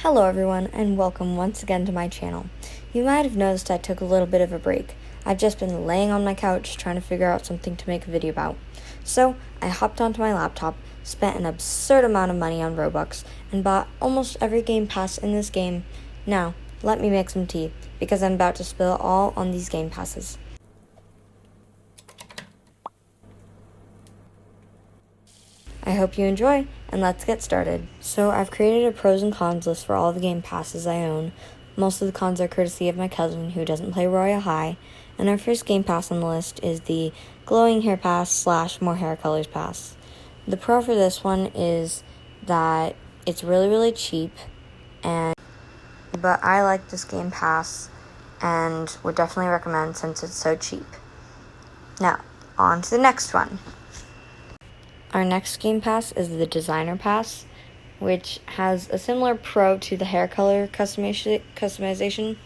Hello everyone, and welcome once again to my channel. You might have noticed I took a little bit of a break. I've just been laying on my couch trying to figure out something to make a video about. So, I hopped onto my laptop, spent an absurd amount of money on Robux, and bought almost every game pass in this game. Now, let me make some tea, because I'm about to spill it all on these game passes. I hope you enjoy, and let's get started. So I've created a pros and cons list for all the game passes I own. Most of the cons are courtesy of my cousin who doesn't play Royale, and our first game pass on the list is the glowing hair pass / more hair colors pass. The pro for this one is that it's really cheap, but I like this game pass and would definitely recommend since it's so cheap. Now, on to the next one. Our next game pass is the designer pass, which has a similar pro to the hair color customization.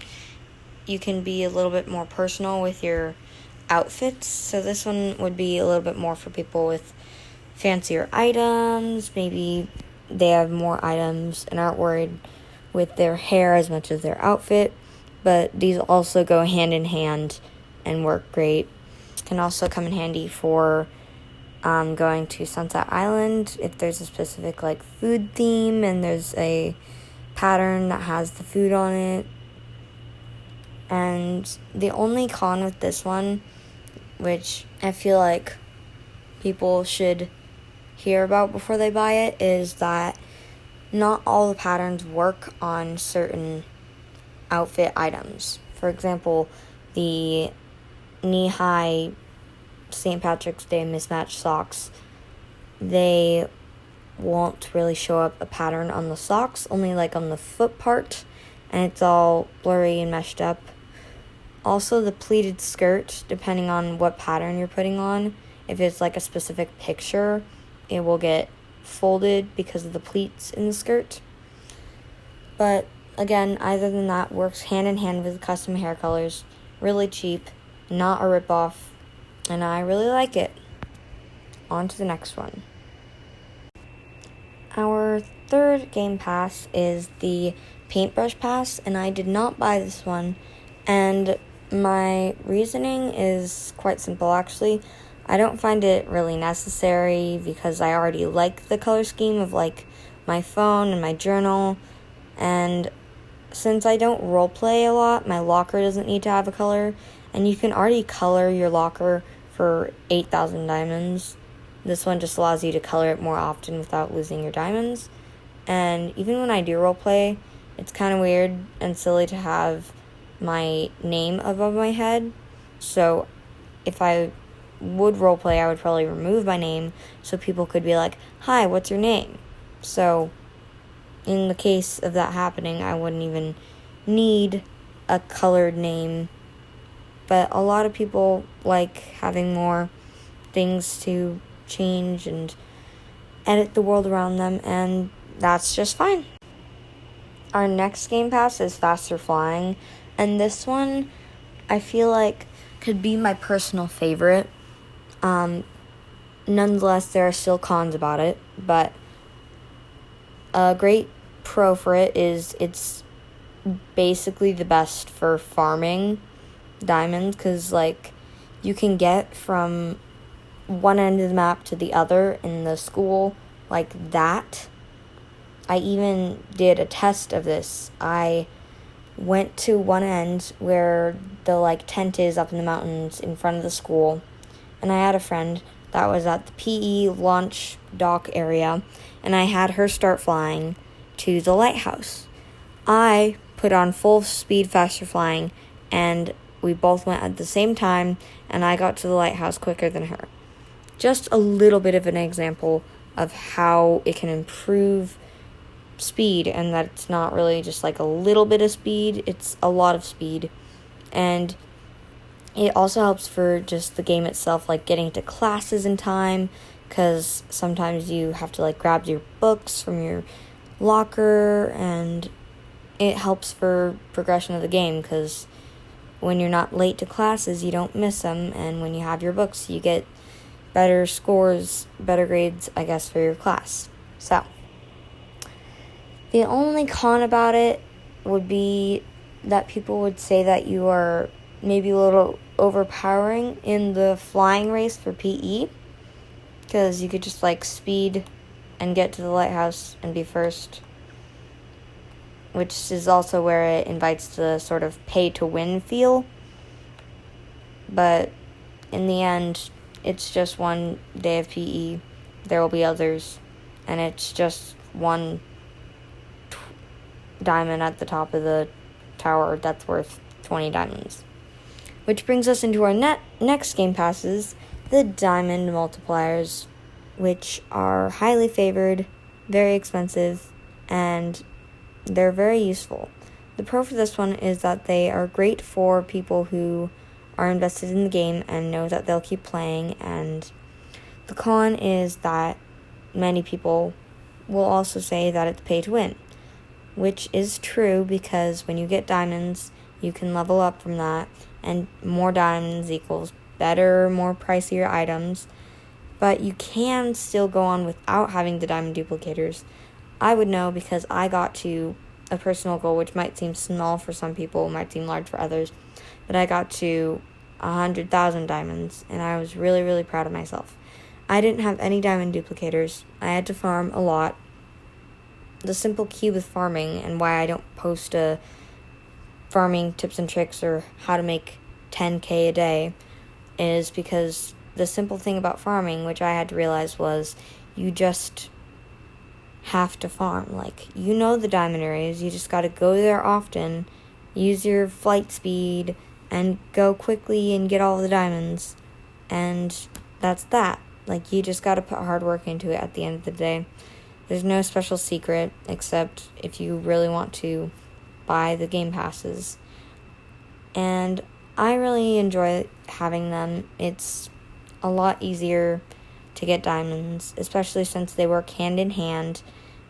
You can be a little bit more personal with your outfits, so this one would be a little bit more for people with fancier items. Maybe they have more items and aren't worried with their hair as much as their outfit, but these also go hand in hand and work great. Can also come in handy for going to Sunset Island if there's a specific food theme and there's a pattern that has the food on it. And the only con with this one, which I feel like people should hear about before they buy it, is that not all the patterns work on certain outfit items. For example, the knee-high St. Patrick's Day mismatched socks, they won't really show up a pattern on the socks, only on the foot part, and it's all blurry and meshed up. Also, the pleated skirt, depending on what pattern you're putting on, if it's a specific picture, it will get folded because of the pleats in the skirt. But again, other than that, works hand in hand with custom hair colors, really cheap, not a ripoff, and I really like it. On to the next one. Our third game pass is the Paintbrush pass, and I did not buy this one, and my reasoning is quite simple actually. I don't find it really necessary because I already like the color scheme of my phone and my journal, and since I don't roleplay a lot, my locker doesn't need to have a color, and you can already color your locker for 8,000 diamonds. This one just allows you to color it more often without losing your diamonds. And even when I do roleplay, it's kind of weird and silly to have my name above my head. So if I would roleplay, I would probably remove my name so people could be like, "Hi, what's your name?" So in the case of that happening, I wouldn't even need a colored name. But a lot of people like having more things to change and edit the world around them, and that's just fine. Our next game pass is faster flying, and this one I feel like could be my personal favorite. Nonetheless, there are still cons about it, but a great pro for it is it's basically the best for farming diamonds, because you can get from one end of the map to the other in the school like that. I even did a test of this. I went to one end where the tent is up in the mountains in front of the school, and I had a friend that was at the PE launch dock area, and I had her start flying to the lighthouse. I put on full speed faster flying, and we both went at the same time, and I got to the lighthouse quicker than her. Just a little bit of an example of how it can improve speed, and that it's not really just a little bit of speed, it's a lot of speed. And it also helps for just the game itself, getting to classes in time, because sometimes you have to grab your books from your locker, and it helps for progression of the game, because when you're not late to classes, you don't miss them, and when you have your books, you get better scores, better grades, I guess, for your class. So, The only con about it would be that people would say that you are maybe a little overpowering in the flying race for PE, because you could just like speed and get to the lighthouse and be first, which is also where it invites the sort of pay to win feel. But in the end, it's just one day of PE. There will be others, and it's just one diamond at the top of the tower that's worth 20 diamonds. Which brings us into our next game passes, the diamond multipliers, which are highly favored, very expensive, and they're very useful. The pro for this one is that they are great for people who are invested in the game and know that they'll keep playing, and the con is that many people will also say that it's pay to win, which is true because when you get diamonds, you can level up from that, and more diamonds equals better, more pricier items, but you can still go on without having the diamond duplicators. I would know because I got to a personal goal, which might seem small for some people, might seem large for others, but I got to 100,000 diamonds, and I was really, really proud of myself. I didn't have any diamond duplicators. I had to farm a lot. The simple key with farming, and why I don't post farming tips and tricks or how to make 10K a day, is because the simple thing about farming, which I had to realize, was you just have to farm. Like, you know the diamond areas, you just got to go there often, use your flight speed, and go quickly and get all the diamonds, and that's that. Like, you just got to put hard work into it at the end of the day. There's no special secret, except if you really want to buy the game passes. And I really enjoy having them. It's a lot easier to get diamonds, especially since they work hand in hand,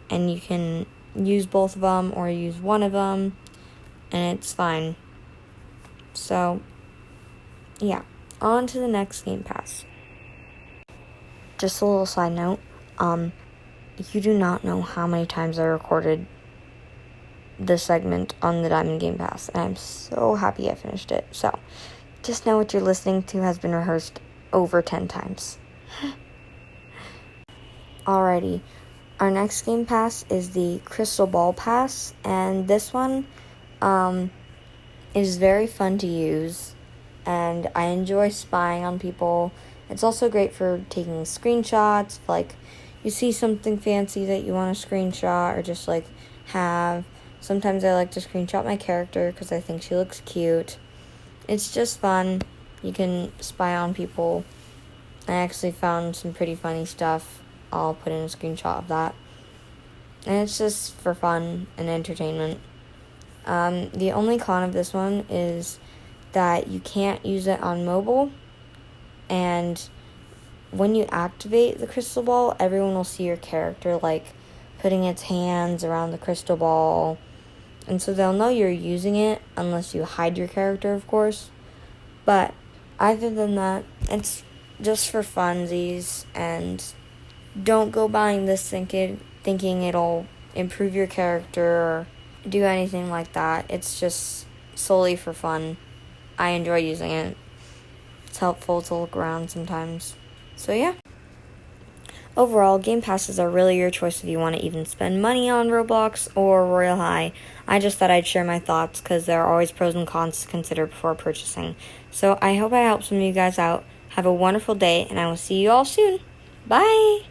and you can use both of them or use one of them, and it's fine. So, yeah, on to the next game pass. Just a little side note, you do not know how many times I recorded this segment on the Diamond Game Pass, and I'm so happy I finished it. So, just know what you're listening to has been rehearsed over 10 times. Alrighty, our next game pass is the Crystal Ball Pass, and this one is very fun to use, and I enjoy spying on people. It's also great for taking screenshots, like you see something fancy that you want to screenshot or just like have. Sometimes I like to screenshot my character because I think she looks cute. It's just fun. You can spy on people. I actually found some pretty funny stuff. I'll put in a screenshot of that. And it's just for fun and entertainment. The only con of this one is that you can't use it on mobile, and when you activate the crystal ball, everyone will see your character like putting its hands around the crystal ball, and so they'll know you're using it unless you hide your character, of course. But other than that, it's just for funsies, and don't go buying this thinking it'll improve your character or do anything like that. It's just solely for fun. I enjoy using it. It's helpful to look around sometimes. So yeah. Overall, game passes are really your choice if you want to even spend money on Roblox or Royale High. I just thought I'd share my thoughts because there are always pros and cons to consider before purchasing. So I hope I helped some of you guys out. Have a wonderful day, and I will see you all soon. Bye!